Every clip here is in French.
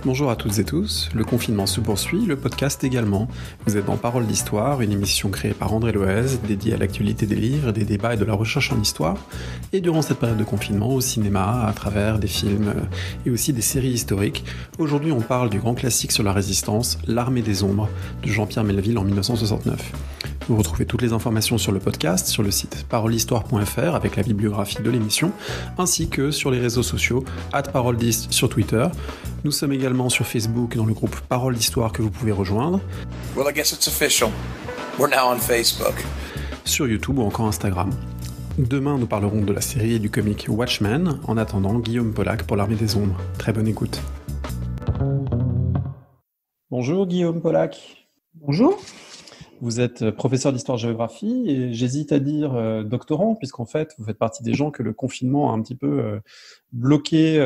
Bonjour à toutes et tous, le confinement se poursuit, le podcast également. Vous êtes dans Parole d'Histoire, une émission créée par André Loez, dédiée à l'actualité des livres, des débats et de la recherche en histoire. Et durant cette période de confinement, au cinéma, à travers des films et aussi des séries historiques. Aujourd'hui, on parle du grand classique sur la résistance, L'Armée des Ombres, de Jean-Pierre Melville en 1969. Vous retrouvez toutes les informations sur le podcast, sur le site parolehistoire.fr avec la bibliographie de l'émission, ainsi que sur les réseaux sociaux, @paroledist sur Twitter. Nous sommes également sur Facebook dans le groupe Parole d'Histoire que vous pouvez rejoindre. Well, I guess it's official. We're now on Facebook. Sur YouTube ou encore Instagram. Demain, nous parlerons de la série et du comic Watchmen. En attendant, Guillaume Pollack pour l'Armée des Ombres. Très bonne écoute. Bonjour Guillaume Pollack. Bonjour. Vous êtes professeur d'histoire-géographie et j'hésite à dire doctorant, puisqu'en fait, vous faites partie des gens que le confinement a un petit peu bloqué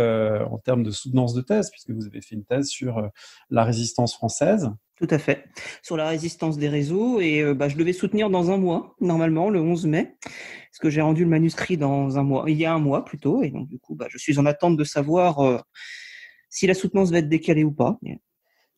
en termes de soutenance de thèse, puisque vous avez fait une thèse sur la résistance française. Tout à fait. Sur la résistance des réseaux et je devais soutenir dans un mois, normalement, le 11 mai, parce que j'ai rendu le manuscrit dans un mois, il y a un mois plutôt, et donc du coup, je suis en attente de savoir si la soutenance va être décalée ou pas. Mais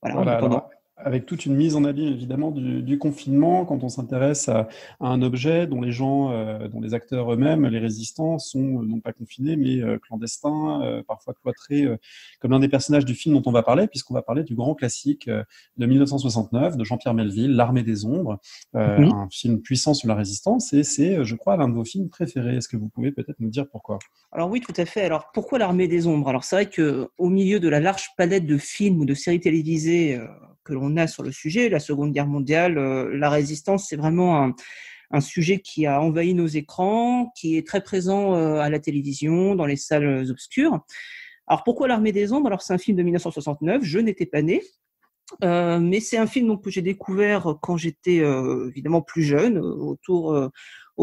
voilà. Alors, avec toute une mise en abîme évidemment du confinement, quand on s'intéresse à un objet dont les gens, dont les acteurs eux-mêmes, les résistants, sont non pas confinés, mais clandestins, parfois cloîtrés, comme l'un des personnages du film dont on va parler, puisqu'on va parler du grand classique de 1969, de Jean-Pierre Melville, L'Armée des Ombres, un film puissant sur la résistance, et c'est, je crois, l'un de vos films préférés. Est-ce que vous pouvez peut-être nous dire pourquoi ? Alors oui, tout à fait. Alors pourquoi L'Armée des Ombres ? Alors c'est vrai qu'au milieu de la large palette de films ou de séries télévisées que l'on a sur le sujet, la Seconde Guerre mondiale, la résistance, c'est vraiment un sujet qui a envahi nos écrans, qui est très présent à la télévision, dans les salles obscures. Alors pourquoi L'Armée des Ombres ? Alors c'est un film de 1969, je n'étais pas née, mais c'est un film que j'ai découvert quand j'étais évidemment plus jeune, au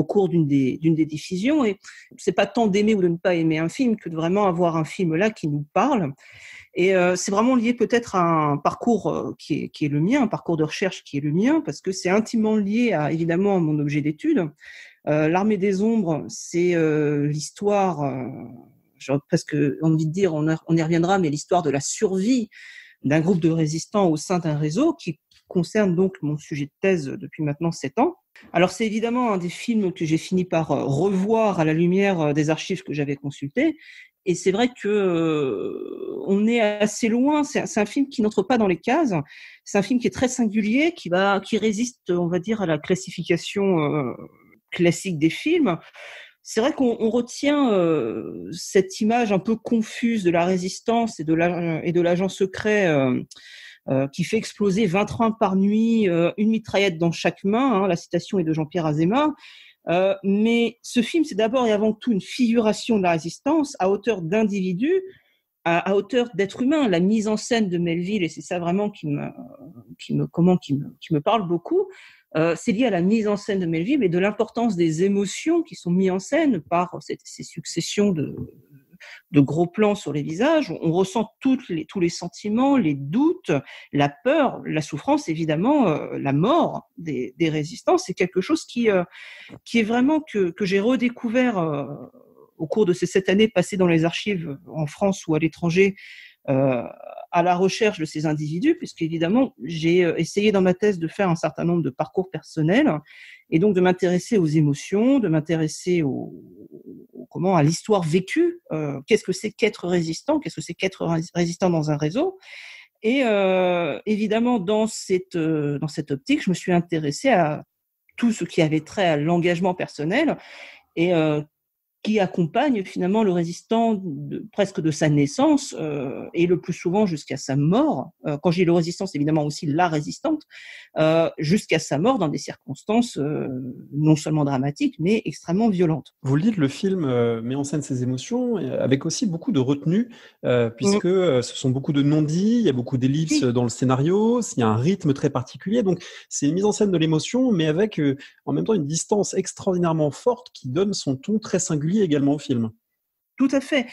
cours d'une des diffusions. Et c'est pas tant d'aimer ou de ne pas aimer un film que de vraiment avoir un film là qui nous parle. Et c'est vraiment lié peut-être à un parcours qui est le mien, un parcours de recherche qui est le mien, parce que c'est intimement lié évidemment à mon objet d'étude. L'Armée des Ombres, c'est l'histoire, j'aurais presque envie de dire, on y reviendra, mais l'histoire de la survie d'un groupe de résistants au sein d'un réseau qui concerne donc mon sujet de thèse depuis maintenant 7 ans. Alors c'est évidemment un des films que j'ai fini par revoir à la lumière des archives que j'avais consultées. Et c'est vrai que on est assez loin. C'est un film qui n'entre pas dans les cases. C'est un film qui est très singulier, qui résiste, on va dire, à la classification classique des films. C'est vrai qu'on retient cette image un peu confuse de la résistance et de l'agent secret qui fait exploser 20 trains par nuit, une mitraillette dans chaque main. La citation est de Jean-Pierre Azéma. Mais ce film, c'est d'abord et avant tout une figuration de la résistance à hauteur d'individus, à hauteur d'êtres humains. La mise en scène de Melville, et c'est ça vraiment qui me parle beaucoup, c'est lié à la mise en scène de Melville et de l'importance des émotions qui sont mises en scène par ces successions de gros plans sur les visages. On ressent tous les sentiments, les doutes, la peur, la souffrance, évidemment, la mort des résistants. C'est quelque chose qui est vraiment que j'ai redécouvert au cours de ces 7 années passées dans les archives en France ou à l'étranger, à la recherche de ces individus, puisqu'évidemment, j'ai essayé dans ma thèse de faire un certain nombre de parcours personnels et donc de m'intéresser aux émotions, de m'intéresser à l'histoire vécue. Qu'est-ce que c'est qu'être résistant ? Qu'est-ce que c'est qu'être résistant dans un réseau ? Et évidemment, dans cette optique, je me suis intéressée à tout ce qui avait trait à l'engagement personnel et qui accompagne finalement le résistant presque de sa naissance et le plus souvent jusqu'à sa mort. Quand je dis le résistant, c'est évidemment aussi la résistante, jusqu'à sa mort dans des circonstances non seulement dramatiques, mais extrêmement violentes. Vous le dites, le film met en scène ses émotions, avec aussi beaucoup de retenue, puisque ce sont beaucoup de non-dits, il y a beaucoup d'ellipses dans le scénario, il y a un rythme très particulier, donc c'est une mise en scène de l'émotion, mais avec en même temps une distance extraordinairement forte qui donne son ton très singulier également au film. Tout à fait.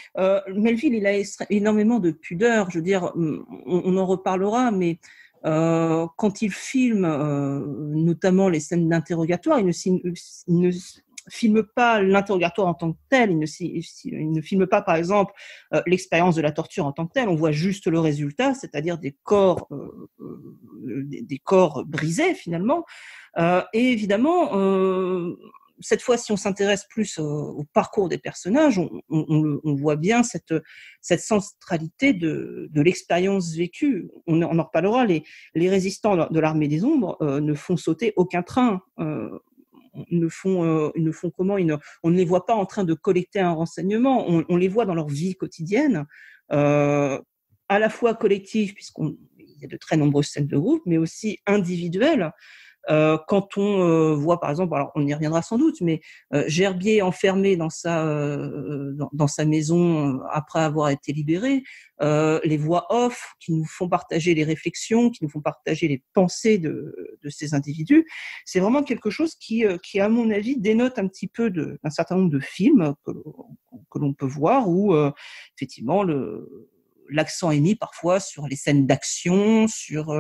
Melville, il a énormément de pudeur. Je veux dire, on en reparlera, mais quand il filme notamment les scènes d'interrogatoire, il ne filme pas l'interrogatoire en tant que tel, il ne filme pas, par exemple, l'expérience de la torture en tant que telle. On voit juste le résultat, c'est-à-dire des corps brisés finalement. Et évidemment, cette fois, si on s'intéresse plus au parcours des personnages, on voit bien cette centralité de l'expérience vécue. On en reparlera. Les résistants de l'armée des ombres ne font sauter aucun train. Ils ne font comment on ne les voit pas en train de collecter un renseignement. On les voit dans leur vie quotidienne, à la fois collective, puisqu'il y a de très nombreuses scènes de groupe, mais aussi individuelles. Quand on voit, par exemple, alors on y reviendra sans doute, mais Gerbier enfermé dans sa maison après avoir été libéré, les voix off qui nous font partager les réflexions, qui nous font partager les pensées de ces individus, c'est vraiment quelque chose qui, à mon avis, dénote un petit peu d'un certain nombre de films que l'on peut voir où, effectivement, l'accent est mis parfois sur les scènes d'action, sur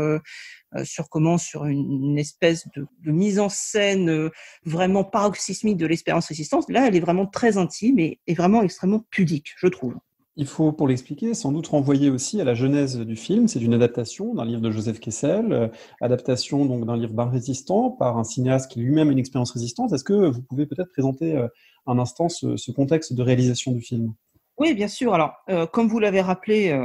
une espèce de mise en scène vraiment paroxysmique de l'expérience résistance. Là, elle est vraiment très intime et vraiment extrêmement pudique, je trouve. Il faut, pour l'expliquer, sans doute renvoyer aussi à la genèse du film. C'est une adaptation d'un livre de Joseph Kessel, adaptation donc d'un livre d'un résistant par un cinéaste qui lui-même a une expérience résistante. Est-ce que vous pouvez peut-être présenter un instant ce contexte de réalisation du film ? Oui, bien sûr. Alors, comme vous l'avez rappelé,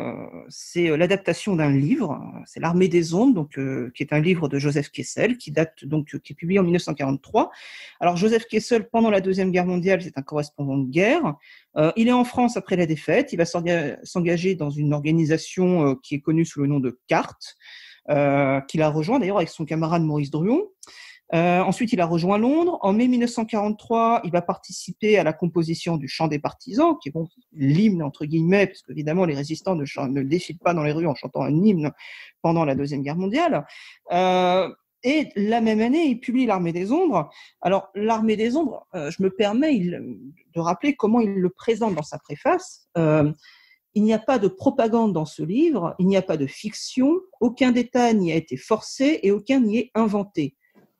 c'est l'adaptation d'un livre, c'est L'Armée des Ombres, donc qui est un livre de Joseph Kessel, qui est publié en 1943. Alors, Joseph Kessel, pendant la Deuxième Guerre mondiale, c'est un correspondant de guerre. Il est en France après la défaite. Il va s'engager dans une organisation qui est connue sous le nom de CART, qu'il a rejoint d'ailleurs avec son camarade Maurice Druon. Ensuite, il a rejoint Londres. En mai 1943, il va participer à la composition du Chant des partisans, qui est l'hymne entre guillemets, parce qu'évidemment les résistants ne défilent pas dans les rues en chantant un hymne pendant la Deuxième Guerre mondiale. Et la même année, il publie L'Armée des Ombres. Alors, L'Armée des Ombres, je me permets de rappeler comment il le présente dans sa préface. Il n'y a pas de propagande dans ce livre, il n'y a pas de fiction, aucun détail n'y a été forcé et aucun n'y est inventé.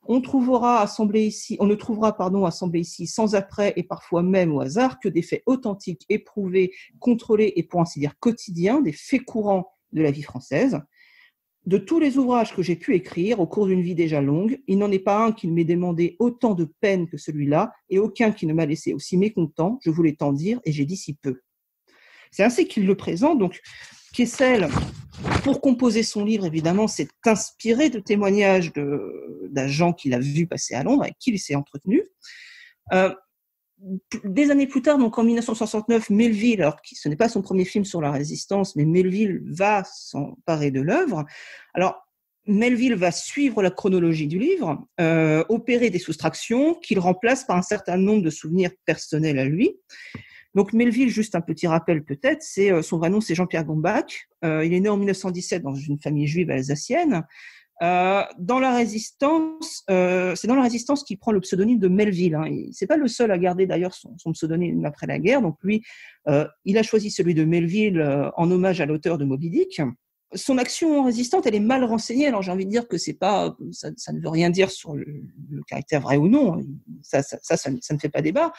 On ne trouvera assemblé ici sans après et parfois même au hasard que des faits authentiques, éprouvés, contrôlés et pour ainsi dire quotidiens, des faits courants de la vie française. De tous les ouvrages que j'ai pu écrire au cours d'une vie déjà longue, il n'en est pas un qui m'ait demandé autant de peine que celui-là et aucun qui ne m'a laissé aussi mécontent, je voulais tant dire et j'ai dit si peu. C'est ainsi qu'il le présente. Donc, Kessel, pour composer son livre, évidemment, s'est inspiré de témoignages d'agents qu'il a vus passer à Londres, avec qui il s'est entretenu. Des années plus tard, donc en 1969, Melville, alors ce n'est pas son premier film sur la résistance, mais Melville va s'emparer de l'œuvre. Alors, Melville va suivre la chronologie du livre, opérer des soustractions qu'il remplace par un certain nombre de souvenirs personnels à lui. Donc Melville, juste un petit rappel peut-être, son vrai nom c'est Jean-Pierre Gombach. Il est né en 1917 dans une famille juive alsacienne. Dans la résistance, c'est dans la résistance qu'il prend le pseudonyme de Melville. C'est pas le seul à garder d'ailleurs son pseudonyme après la guerre. Donc lui, il a choisi celui de Melville en hommage à l'auteur de Moby Dick. Son action résistante, elle est mal renseignée. Alors j'ai envie de dire que c'est pas, ça ne veut rien dire sur le caractère vrai ou non. Ça ne fait pas débat.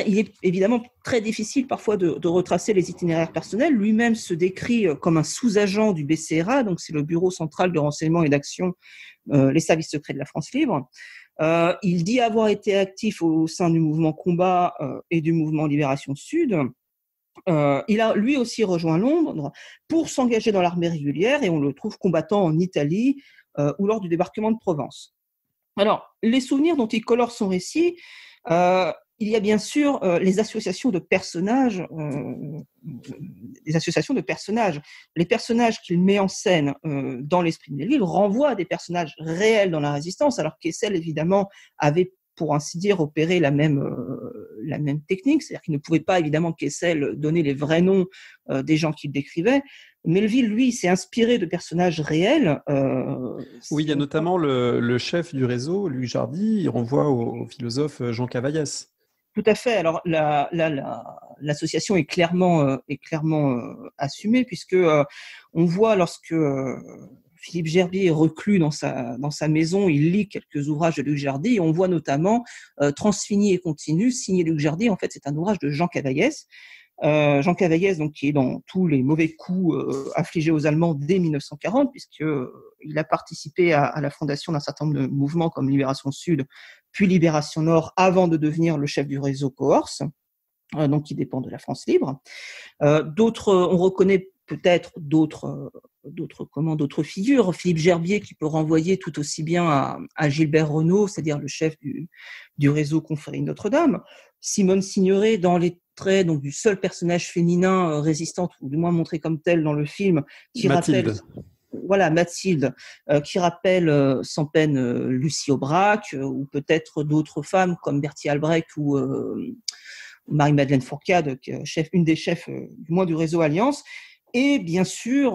Il est évidemment très difficile parfois de retracer les itinéraires personnels. Lui-même se décrit comme un sous-agent du BCRA, donc c'est le Bureau central de renseignement et d'action, les services secrets de la France libre. Il dit avoir été actif au sein du mouvement Combat et du mouvement Libération Sud. Il a lui aussi rejoint Londres pour s'engager dans l'armée régulière et on le trouve combattant en Italie ou lors du débarquement de Provence. Alors, les souvenirs dont il colore son récit, il y a bien sûr les associations de personnages, Les personnages qu'il met en scène dans l'esprit de Melville renvoient à des personnages réels dans la résistance, alors Kessel, évidemment, avait, pour ainsi dire, opéré la même technique, c'est-à-dire qu'il ne pouvait pas, évidemment, Kessel donner les vrais noms des gens qu'il décrivait. Melville, lui, s'est inspiré de personnages réels. Oui, il y a notamment le chef du réseau, Louis Jardy, il renvoie au philosophe Jean Cavaillès. Tout à fait. Alors l'association est clairement assumée puisque on voit lorsque Philippe Gerbier est reclus dans sa maison, il lit quelques ouvrages de Luc Jardy, et on voit notamment Transfini et continu, signé Luc Jardy. En fait, c'est un ouvrage de Jean Cavaillès. Jean Cavaillès, donc, qui est dans tous les mauvais coups affligés aux Allemands dès 1940, puisqu'il a participé à la fondation d'un certain nombre de mouvements comme Libération Sud, puis Libération Nord, avant de devenir le chef du réseau Cohors, donc qui dépend de la France libre. On reconnaît peut-être d'autres figures. Philippe Gerbier, qui peut renvoyer tout aussi bien à Gilbert Renaud, c'est-à-dire le chef du réseau Confrérie Notre-Dame. Simone Signoret, dans les traits donc, du seul personnage féminin résistante, ou du moins montré comme tel dans le film, qui Mathilde. Mathilde, qui rappelle sans peine Lucie Aubrac, ou peut-être d'autres femmes comme Bertie Albrecht ou Marie-Madeleine Fourcade, une des chefs du moins du réseau Alliance. Et bien sûr,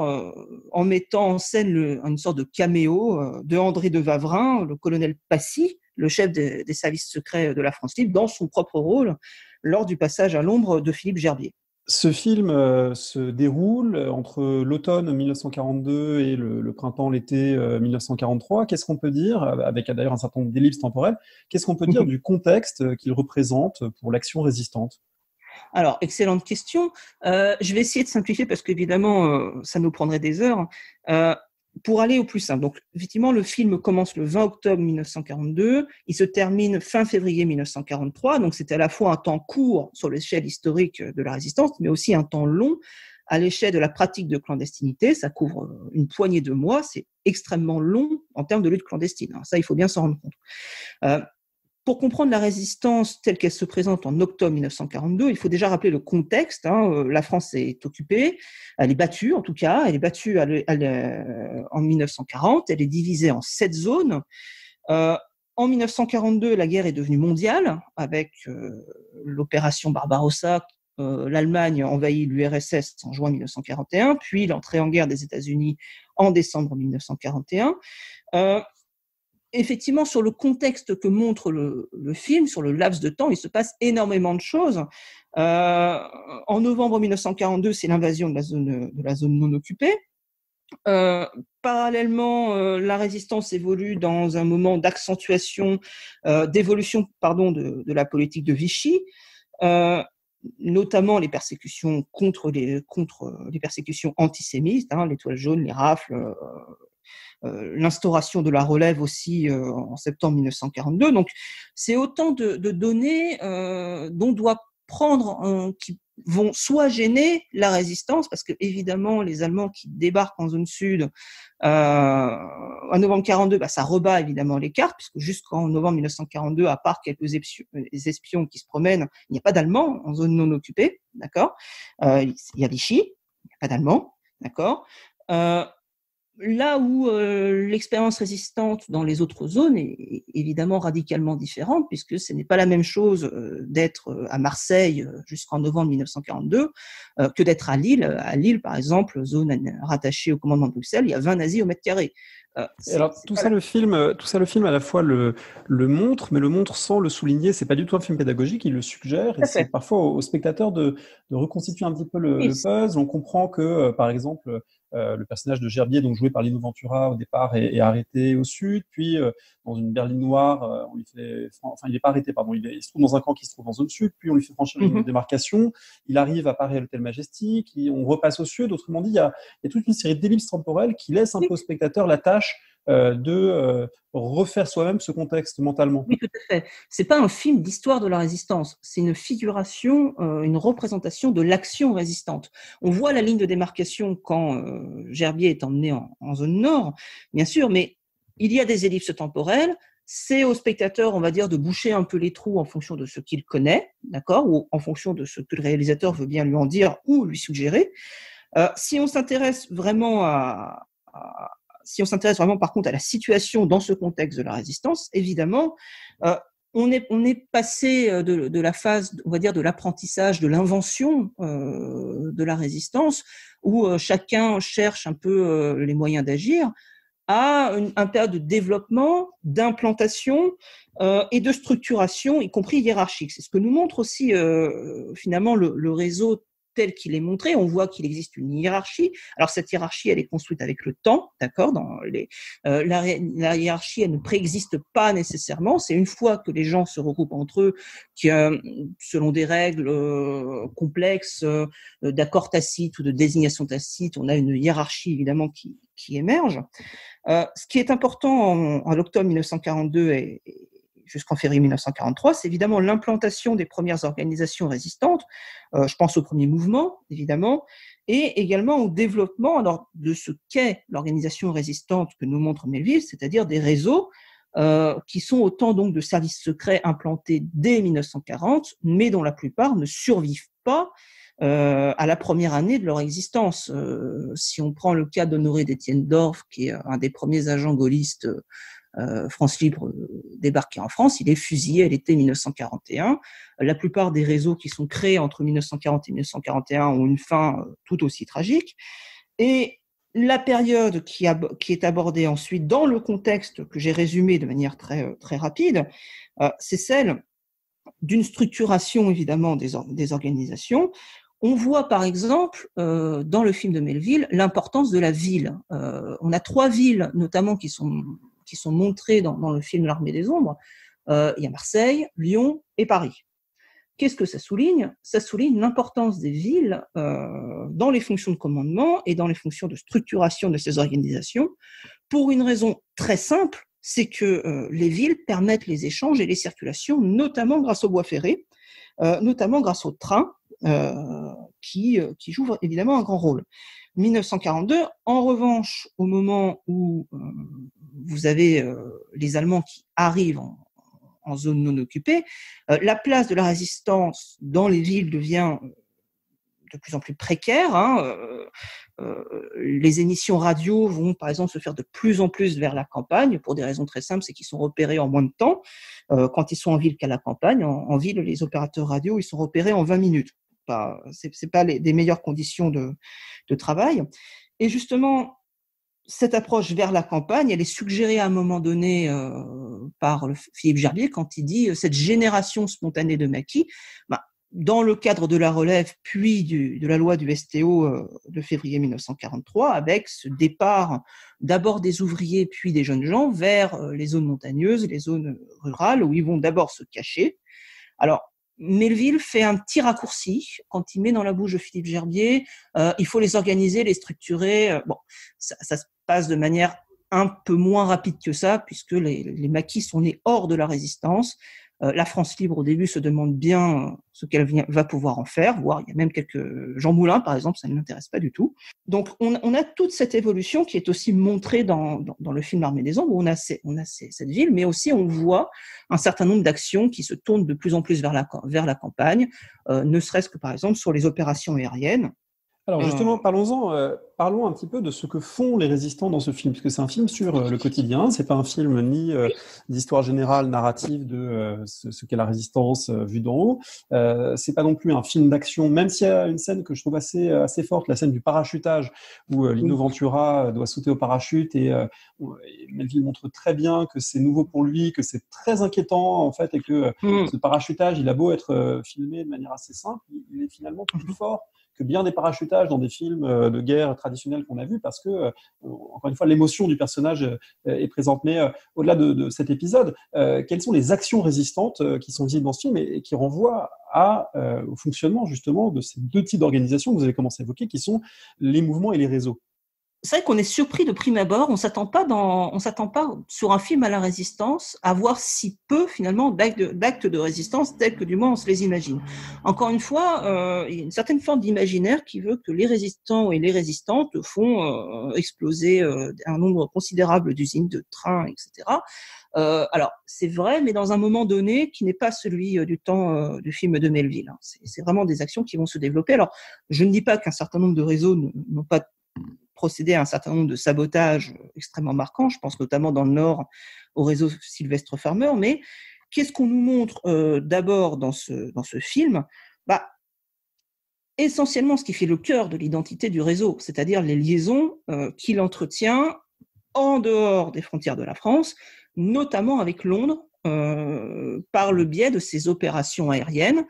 en mettant en scène une sorte de caméo de André de Wavrin, le colonel Passy, le chef des services secrets de la France libre, dans son propre rôle, lors du passage à l'ombre de Philippe Gerbier. Ce film se déroule entre l'automne 1942 et le printemps, l'été 1943. Qu'est-ce qu'on peut dire, avec d'ailleurs un certain nombre d'ellipses temporelles, qu'est-ce qu'on peut dire du contexte qu'il représente pour l'action résistante ? Alors, excellente question. Je vais essayer de simplifier parce qu'évidemment, ça nous prendrait des heures. Pour aller au plus simple. Donc, effectivement, le film commence le 20 octobre 1942. Il se termine fin février 1943. Donc, c'était à la fois un temps court sur l'échelle historique de la résistance, mais aussi un temps long à l'échelle de la pratique de clandestinité. Ça couvre une poignée de mois. C'est extrêmement long en termes de lutte clandestine. Ça, il faut bien s'en rendre compte. Pour comprendre la résistance telle qu'elle se présente en octobre 1942, il faut déjà rappeler le contexte. La France est occupée, elle est battue en tout cas, elle est battue en 1940, elle est divisée en 7 zones. En 1942, la guerre est devenue mondiale avec l'opération Barbarossa. L'Allemagne envahit l'URSS en juin 1941, puis l'entrée en guerre des États-Unis en décembre 1941. Effectivement, sur le contexte que montre le film, sur le laps de temps, il se passe énormément de choses. En novembre 1942, c'est l'invasion de la zone non occupée. Parallèlement, la résistance évolue dans un moment d'accentuation, d'évolution, de la politique de Vichy. Notamment les persécutions contre les persécutions antisémites, l'étoile jaune, les rafles, l'instauration de la relève aussi en septembre 1942. Donc, c'est autant de données dont doit prendre, qui vont soit gêner la résistance, parce que évidemment les Allemands qui débarquent en zone sud en novembre 42, ça rebat évidemment les cartes, puisque jusqu'en novembre 1942, à part quelques espions qui se promènent, il n'y a pas d'Allemands en zone non occupée, d'accord. Il y a Vichy, il n'y a pas d'Allemands, d'accord. Là où l'expérience résistante dans les autres zones est évidemment radicalement différente, puisque ce n'est pas la même chose d'être à Marseille jusqu'en novembre 1942 que d'être à Lille. À Lille, par exemple, zone rattachée au commandement de Bruxelles, il y a 20 nazis au mètre carré. Tout ça, le film à la fois le montre, mais le montre sans le souligner. C'est pas du tout un film pédagogique, il le suggère, et c'est parfois au spectateur de reconstituer un petit peu le puzzle. On comprend que, par exemple, le personnage de Gerbier, donc joué par Lino Ventura au départ, est arrêté au sud, puis dans une berline noire, il n'est pas arrêté, pardon, il se trouve dans un camp qui se trouve en zone sud, puis on lui fait franchir une démarcation, il arrive à Paris à l'hôtel Majestic, on repasse au sud. Autrement dit, il y a toute une série d'ellipses temporelles qui laissent un peu au spectateur la tâche de refaire soi-même ce contexte mentalement. Oui, tout à fait. C'est pas un film d'histoire de la résistance, c'est une figuration, une représentation de l'action résistante. On voit la ligne de démarcation quand Gerbier est emmené en zone nord, bien sûr, mais il y a des ellipses temporelles. C'est au spectateur, on va dire, de boucher un peu les trous en fonction de ce qu'il connaît, d'accord, ou en fonction de ce que le réalisateur veut bien lui en dire ou lui suggérer. Si on s'intéresse vraiment par contre à la situation dans ce contexte de la résistance, évidemment, on est passé de la phase, on va dire, de l'apprentissage, de l'invention de la résistance, où chacun cherche un peu les moyens d'agir, à un période de développement, d'implantation et de structuration, y compris hiérarchique. C'est ce que nous montre aussi finalement le réseau tel qu'il est montré, on voit qu'il existe une hiérarchie. Alors cette hiérarchie, elle est construite avec le temps, d'accord. La hiérarchie, elle ne préexiste pas nécessairement. C'est une fois que les gens se regroupent entre eux, selon des règles complexes, d'accords tacites ou de désignations tacites, on a une hiérarchie évidemment qui émerge. Ce qui est important en octobre 1942 et jusqu'en février 1943, c'est évidemment l'implantation des premières organisations résistantes. Je pense au premier mouvement, évidemment, et également au développement de ce qu'est l'organisation résistante que nous montre Melville, c'est-à-dire des réseaux qui sont autant donc de services secrets implantés dès 1940, mais dont la plupart ne survivent pas à la première année de leur existence. Si on prend le cas d'Honoré d'Étienne Dorf, qui est un des premiers agents gaullistes France Libre débarqué en France, il est fusillé à l'été 1941. La plupart des réseaux qui sont créés entre 1940 et 1941 ont une fin tout aussi tragique. Et la période qui est abordée ensuite dans le contexte que j'ai résumé de manière très, très rapide, c'est celle d'une structuration évidemment des organisations. On voit par exemple dans le film de Melville l'importance de la ville. On a 3 villes notamment qui sont montrées dans le film L'Armée des Ombres. Il y a Marseille, Lyon et Paris. Qu'est-ce que ça souligne ? Ça souligne l'importance des villes dans les fonctions de commandement et dans les fonctions de structuration de ces organisations, pour une raison très simple, c'est que les villes permettent les échanges et les circulations, notamment grâce aux voies ferrées, notamment grâce aux trains, qui jouent évidemment un grand rôle. 1942, en revanche, au moment où vous avez les Allemands qui arrivent en zone non occupée, la place de la résistance dans les villes devient de plus en plus précaire. Les émissions radio vont, par exemple, se faire de plus en plus vers la campagne, pour des raisons très simples, c'est qu'ils sont repérés en moins de temps, quand ils sont en ville qu'à la campagne. En ville, les opérateurs radio, ils sont repérés en 20 minutes. C'est pas des meilleures conditions de travail. Et justement, cette approche vers la campagne, elle est suggérée à un moment donné par Philippe Gerbier quand il dit cette génération spontanée de maquis. Dans le cadre de la relève, puis de la loi du STO de février 1943, avec ce départ d'abord des ouvriers, puis des jeunes gens, vers les zones montagneuses, les zones rurales, où ils vont d'abord se cacher. Alors, Melville fait un petit raccourci quand il met dans la bouche de Philippe Gerbier, il faut les organiser, les structurer. Ça se passe de manière un peu moins rapide que ça, puisque les maquis sont nés hors de la résistance. La France libre, au début, se demande bien ce qu'elle va pouvoir en faire, voire il y a même quelques Jean Moulin, par exemple, ça ne l'intéresse pas du tout. Donc, on a toute cette évolution qui est aussi montrée dans le film L'Armée des Ombres, où on a cette ville, mais aussi on voit un certain nombre d'actions qui se tournent de plus en plus vers la campagne, ne serait-ce que, par exemple, sur les opérations aériennes. Alors justement, parlons un petit peu de ce que font les résistants dans ce film, parce que c'est un film sur le quotidien, c'est pas un film ni d'histoire générale, narrative de ce qu'est la résistance vue d'en haut, c'est pas non plus un film d'action, même s'il y a une scène que je trouve assez forte, la scène du parachutage, où Lino Ventura doit sauter au parachute, et Melville montre très bien que c'est nouveau pour lui, que c'est très inquiétant en fait, et que ce parachutage, il a beau être filmé de manière assez simple, il est finalement plus fort que bien des parachutages dans des films de guerre traditionnels qu'on a vus, parce que, encore une fois, l'émotion du personnage est présente. Mais au-delà de cet épisode, quelles sont les actions résistantes qui sont visibles dans ce film et qui renvoient au fonctionnement justement de ces 2 types d'organisations que vous avez commencé à évoquer, qui sont les mouvements et les réseaux? C'est vrai qu'on est surpris de prime abord, on s'attend pas sur un film à la résistance à voir si peu finalement d'actes de résistance tels que du moins on se les imagine. Encore une fois, il y a une certaine forme d'imaginaire qui veut que les résistants et les résistantes font exploser un nombre considérable d'usines, de trains, etc. Alors c'est vrai, mais dans un moment donné qui n'est pas celui du temps du film de Melville. C'est vraiment des actions qui vont se développer. Alors je ne dis pas qu'un certain nombre de réseaux n'ont pas procédé à un certain nombre de sabotages extrêmement marquants, je pense notamment dans le Nord au réseau Sylvestre Farmer, mais qu'est-ce qu'on nous montre d'abord dans ce film ? Essentiellement ce qui fait le cœur de l'identité du réseau, c'est-à-dire les liaisons qu'il entretient en dehors des frontières de la France, notamment avec Londres, par le biais de ses opérations aériennes,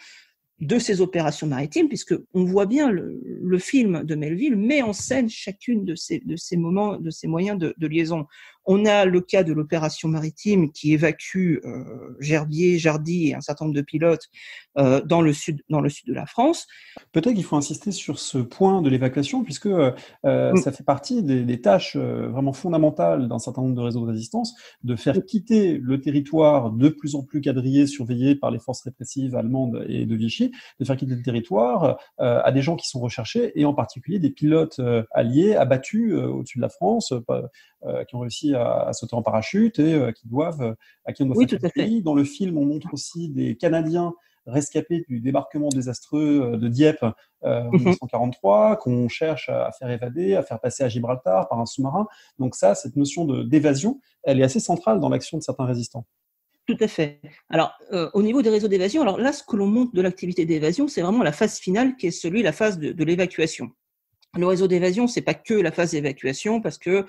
de ces opérations maritimes, puisque on voit bien le film de Melville met en scène chacune de ces moments, de ces moyens de liaison. On a le cas de l'opération maritime qui évacue Gerbier, Jardy et un certain nombre de pilotes dans le sud de la France. Peut-être qu'il faut insister sur ce point de l'évacuation, puisque ça fait partie des tâches vraiment fondamentales d'un certain nombre de réseaux de résistance, de faire quitter le territoire de plus en plus quadrillé, surveillé par les forces répressives allemandes et de Vichy, de faire quitter le territoire à des gens qui sont recherchés, et en particulier des pilotes alliés abattus au-dessus de la France, qui ont réussi à sauter en parachute et à qui on doit faire le pays. Dans le film, on montre aussi des Canadiens rescapés du débarquement désastreux de Dieppe en 1943, qu'on cherche à faire évader, à faire passer à Gibraltar par un sous-marin. Donc ça, cette notion d'évasion, elle est assez centrale dans l'action de certains résistants. Tout à fait. Alors, au niveau des réseaux d'évasion, alors là, ce que l'on montre de l'activité d'évasion, c'est vraiment la phase finale qui est la phase de l'évacuation. Le réseau d'évasion, c'est pas que la phase d'évacuation, parce que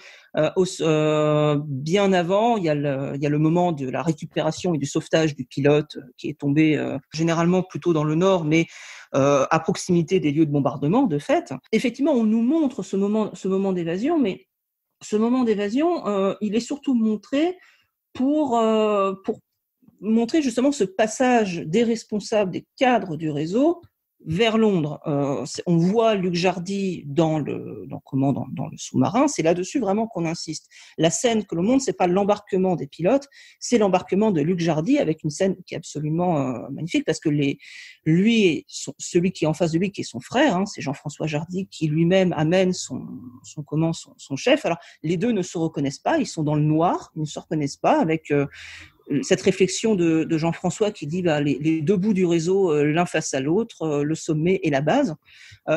bien avant, il y a le moment de la récupération et du sauvetage du pilote qui est tombé généralement plutôt dans le nord, mais à proximité des lieux de bombardement, de fait. Effectivement, on nous montre ce moment d'évasion, mais ce moment d'évasion, il est surtout montré pour montrer justement ce passage des responsables, des cadres du réseau vers Londres. On voit Luc Jardy dans le sous-marin. C'est là-dessus vraiment qu'on insiste. La scène que l'on montre, c'est pas l'embarquement des pilotes, c'est l'embarquement de Luc Jardy, avec une scène qui est absolument magnifique, parce que celui qui est en face de lui, qui est son frère, c'est Jean-François Jardy, qui lui-même amène son chef. Alors les deux ne se reconnaissent pas, ils sont dans le noir, ils ne se reconnaissent pas, avec cette réflexion de Jean-François qui dit les deux bouts du réseau, l'un face à l'autre, le sommet et la base.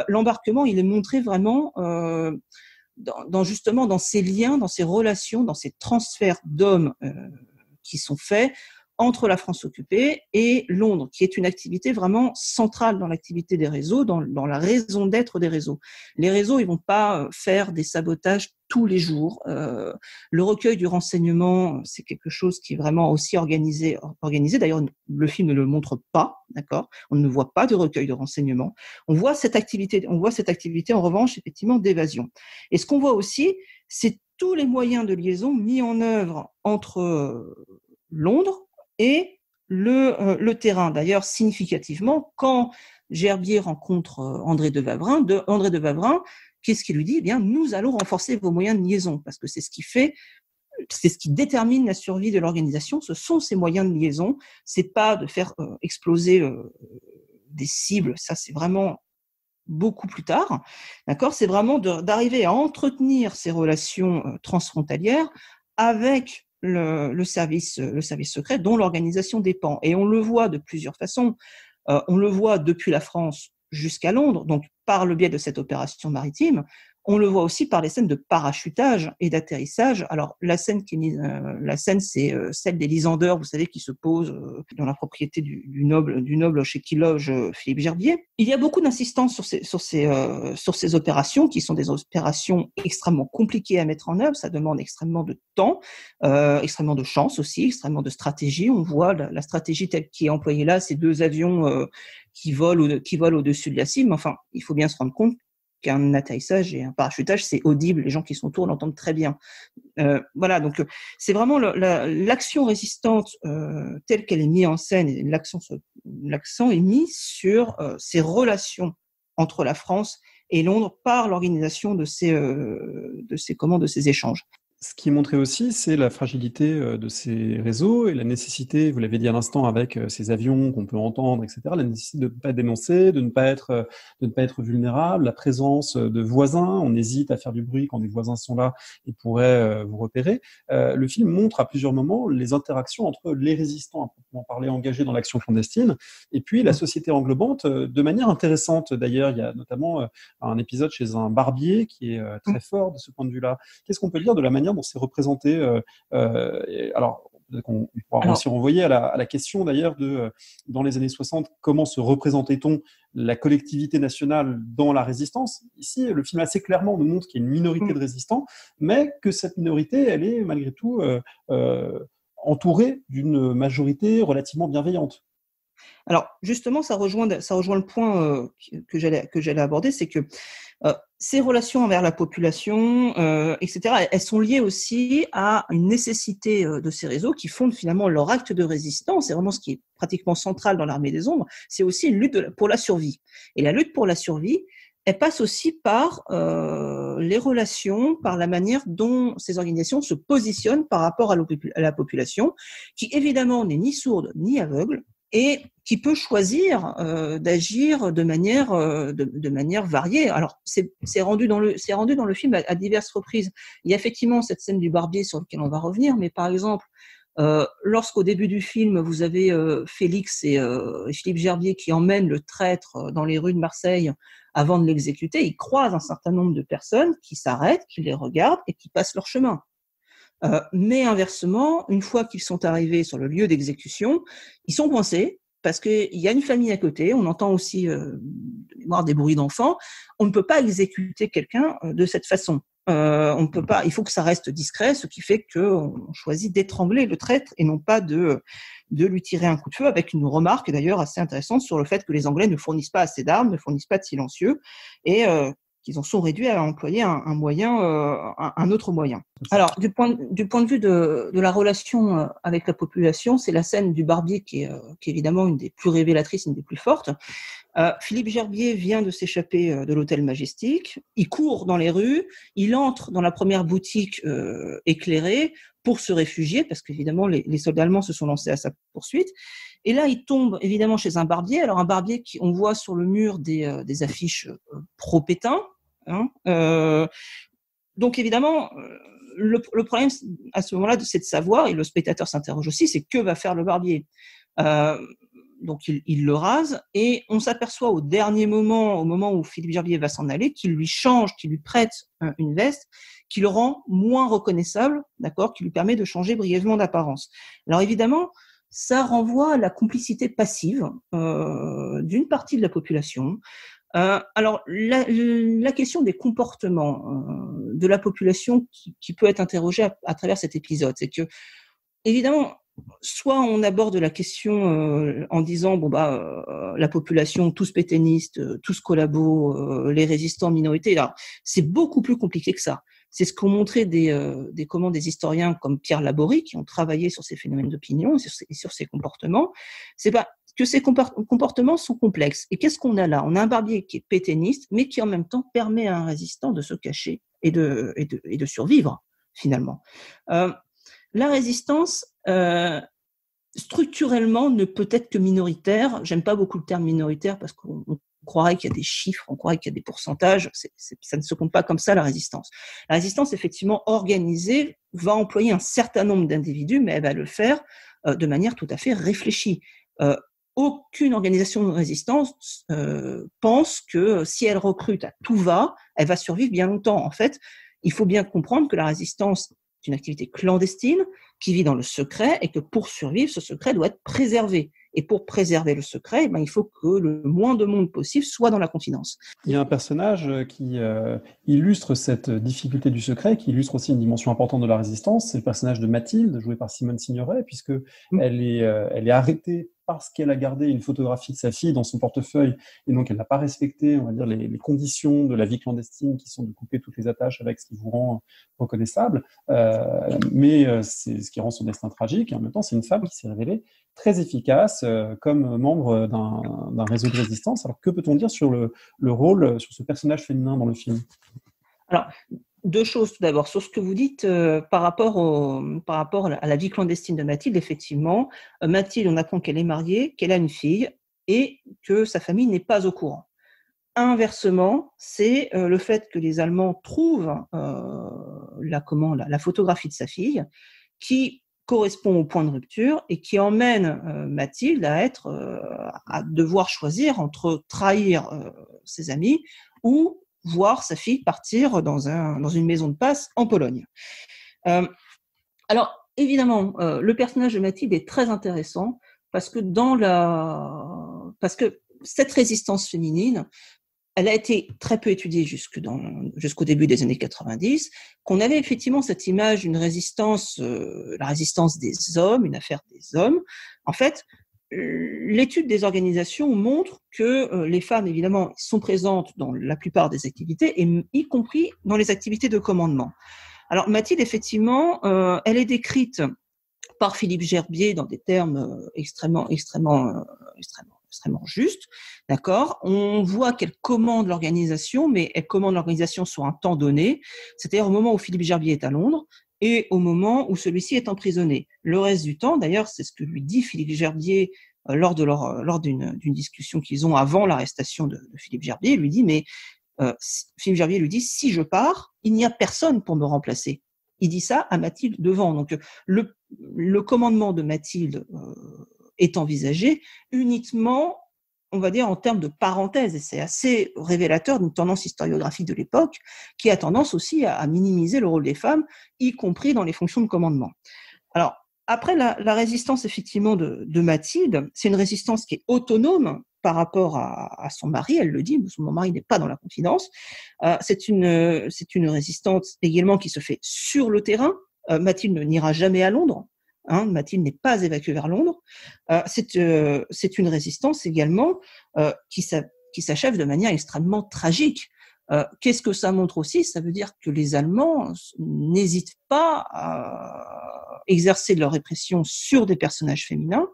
L'embarquement, il est montré vraiment justement dans ces liens, dans ces relations, dans ces transferts d'hommes qui sont faits entre la France occupée et Londres, qui est une activité vraiment centrale dans l'activité des réseaux, dans la raison d'être des réseaux. Les réseaux, ils vont pas faire des sabotages tous les jours. Le recueil du renseignement, c'est quelque chose qui est vraiment aussi organisé. D'ailleurs, le film ne le montre pas, d'accord ? On ne voit pas de recueil de renseignement. On voit cette activité en revanche, effectivement, d'évasion. Et ce qu'on voit aussi, c'est tous les moyens de liaison mis en œuvre entre Londres et le terrain. D'ailleurs, significativement, quand Gerbier rencontre André de Wavrin, qu'est-ce qu'il lui dit ? Eh bien, nous allons renforcer vos moyens de liaison, parce que c'est ce qui détermine la survie de l'organisation. Ce sont ces moyens de liaison. C'est pas de faire exploser des cibles. Ça, c'est vraiment beaucoup plus tard. D'accord ? C'est vraiment d'arriver à entretenir ces relations transfrontalières avec le service secret dont l'organisation dépend. Et on le voit de plusieurs façons. On le voit depuis la France jusqu'à Londres, donc par le biais de cette opération maritime. On le voit aussi par les scènes de parachutage et d'atterrissage. Alors la scène c'est celle des Lysandeurs, vous savez, qui se posent dans la propriété du noble chez qui loge Philippe Gerbier. Il y a beaucoup d'insistance sur ces opérations, qui sont des opérations extrêmement compliquées à mettre en œuvre. Ça demande extrêmement de temps, extrêmement de chance aussi, extrêmement de stratégie. On voit la stratégie telle qui est employée là, ces deux avions qui volent au-dessus de la cible. Enfin, il faut bien se rendre compte qu'un atterrissage et un parachutage, c'est audible. Les gens qui sont autour l'entendent très bien. Voilà, donc c'est vraiment l'action résistante telle qu'elle est mise en scène. Et l'accent est mis sur ces relations entre la France et Londres par l'organisation de ces échanges. Ce qui est montré aussi, c'est la fragilité de ces réseaux et la nécessité, vous l'avez dit à l'instant, avec ces avions qu'on peut entendre, etc., la nécessité de ne pas dénoncer, de ne pas être vulnérable, la présence de voisins. On hésite à faire du bruit quand des voisins sont là et pourraient vous repérer. Le film montre à plusieurs moments les interactions entre les résistants, à proprement parler, engagés dans l'action clandestine, et puis la société englobante, de manière intéressante. D'ailleurs, il y a notamment un épisode chez un barbier qui est très fort de ce point de vue-là. Qu'est-ce qu'on peut dire de la manière dont c'est représenté alors, on pourra aussi renvoyer à la question d'ailleurs dans les années 60, comment se représentait-on la collectivité nationale dans la résistance. Ici, le film assez clairement nous montre qu'il y a une minorité de résistants, mais que cette minorité, elle est malgré tout entourée d'une majorité relativement bienveillante. Alors justement, ça rejoint le point que j'allais aborder, c'est que ces relations envers la population, etc., elles sont liées aussi à une nécessité de ces réseaux qui fondent finalement leur acte de résistance. C'est vraiment ce qui est pratiquement central dans l'Armée des Ombres. C'est aussi une lutte pour la survie. Et la lutte pour la survie, elle passe aussi par les relations, par la manière dont ces organisations se positionnent par rapport à la population, qui évidemment n'est ni sourde ni aveugle, et qui peut choisir d'agir de manière variée. Alors c'est rendu dans le film à diverses reprises. Il y a effectivement cette scène du barbier sur laquelle on va revenir, mais par exemple lorsqu'au début du film vous avez Félix et Philippe Gerbier qui emmènent le traître dans les rues de Marseille avant de l'exécuter, ils croisent un certain nombre de personnes qui s'arrêtent, qui les regardent et qui passent leur chemin. Mais inversement, une fois qu'ils sont arrivés sur le lieu d'exécution, ils sont coincés parce qu'il y a une famille à côté. On entend aussi des bruits d'enfants. On ne peut pas exécuter quelqu'un de cette façon. On ne peut pas. Il faut que ça reste discret, ce qui fait qu'on choisit d'étrangler le traître et non pas de lui tirer un coup de feu, avec une remarque d'ailleurs assez intéressante sur le fait que les Anglais ne fournissent pas assez d'armes, ne fournissent pas de silencieux et qu'ils en sont réduits à employer un autre moyen. Alors, du point de vue de la relation avec la population, c'est la scène du barbier qui est évidemment une des plus révélatrices, une des plus fortes. Philippe Gerbier vient de s'échapper de l'hôtel Majestic. Il court dans les rues, il entre dans la première boutique éclairée pour se réfugier, parce qu'évidemment, les soldats allemands se sont lancés à sa poursuite. Et là, il tombe évidemment chez un barbier. Alors, un barbier on voit sur le mur des affiches pro-Pétain. Hein. Donc, évidemment, le problème à ce moment-là, c'est de savoir, et le spectateur s'interroge aussi, c'est que va faire le barbier. Donc, il le rase, et on s'aperçoit au dernier moment, au moment où Philippe Gerbier va s'en aller, qu'il lui change, qu'il lui prête une veste qui le rend moins reconnaissable, d'accord, qui lui permet de changer brièvement d'apparence. Alors, évidemment, ça renvoie à la complicité passive d'une partie de la population. Alors, la question des comportements de la population qui peut être interrogée à travers cet épisode, c'est que, évidemment, soit on aborde la question en disant la population, tous pétainistes, tous collabos, les résistants minorités. Alors, c'est beaucoup plus compliqué que ça. C'est ce qu'ont montré des historiens comme Pierre Laborie, qui ont travaillé sur ces phénomènes d'opinion et sur ces comportements. C'est pas que ces comportements sont complexes. Et qu'est-ce qu'on a là? On a un barbier qui est pétainiste, mais qui en même temps permet à un résistant de se cacher et de survivre, finalement. La résistance, structurellement, ne peut être que minoritaire. J'aime pas beaucoup le terme minoritaire parce qu'on croirait qu'il y a des chiffres, on croirait qu'il y a des pourcentages. Ça ne se compte pas comme ça, la résistance. La résistance, effectivement, organisée, va employer un certain nombre d'individus, mais elle va le faire de manière tout à fait réfléchie. Aucune organisation de résistance pense que si elle recrute à tout va, elle va survivre bien longtemps. En fait, il faut bien comprendre que la résistance est une activité clandestine qui vit dans le secret et que pour survivre, ce secret doit être préservé. Et pour préserver le secret, il faut que le moins de monde possible soit dans la confidence. Il y a un personnage qui illustre cette difficulté du secret, qui illustre aussi une dimension importante de la résistance. C'est le personnage de Mathilde, joué par Simone Signoret, puisque elle est arrêtée parce qu'elle a gardé une photographie de sa fille dans son portefeuille, et donc elle n'a pas respecté, on va dire, les conditions de la vie clandestine, qui sont de couper toutes les attaches avec ce qui vous rend reconnaissable. Mais c'est ce qui rend son destin tragique. Et en même temps, c'est une femme qui s'est révélée très efficace comme membre d'un réseau de résistance. Alors, que peut-on dire sur le rôle, sur ce personnage féminin dans le film? Alors, deux choses tout d'abord. Sur ce que vous dites par rapport à la vie clandestine de Mathilde, effectivement, Mathilde, on apprend qu'elle est mariée, qu'elle a une fille et que sa famille n'est pas au courant. Inversement, c'est le fait que les Allemands trouvent la photographie de sa fille qui correspond au point de rupture et qui emmène Mathilde à devoir choisir entre trahir ses amis ou voir sa fille partir dans une maison de passe en Pologne. Alors, évidemment, le personnage de Mathilde est très intéressant parce que cette résistance féminine, elle a été très peu étudiée jusqu'au début des années 90, qu'on avait effectivement cette image d'une résistance, la résistance des hommes, une affaire des hommes. En fait, l'étude des organisations montre que les femmes, évidemment, sont présentes dans la plupart des activités, et y compris dans les activités de commandement. Alors, Mathilde, effectivement, elle est décrite par Philippe Gerbier dans des termes extrêmement justes, d'accord. On voit qu'elle commande l'organisation, mais elle commande l'organisation sur un temps donné, c'est-à-dire au moment où Philippe Gerbier est à Londres et au moment où celui-ci est emprisonné. Le reste du temps, d'ailleurs, c'est ce que lui dit Philippe Gerbier lors d'une discussion qu'ils ont avant l'arrestation de Philippe Gerbier. Il lui dit, mais Philippe Gerbier lui dit, si je pars, il n'y a personne pour me remplacer. Il dit ça à Mathilde devant. Donc, le commandement de Mathilde est envisagé uniquement, on va dire, en termes de parenthèse. Et c'est assez révélateur d'une tendance historiographique de l'époque qui a tendance aussi à minimiser le rôle des femmes, y compris dans les fonctions de commandement. Alors, après la résistance, effectivement, de Mathilde, c'est une résistance qui est autonome par rapport à son mari, elle le dit, son mari n'est pas dans la confidence. C'est une résistance également qui se fait sur le terrain. Mathilde n'ira jamais à Londres. Mathilde n'est pas évacuée vers Londres. C'est une résistance également qui s'achève de manière extrêmement tragique. Qu'est-ce que ça montre aussi? Ça veut dire que les Allemands n'hésitent pas à exercer leur répression sur des personnages féminins,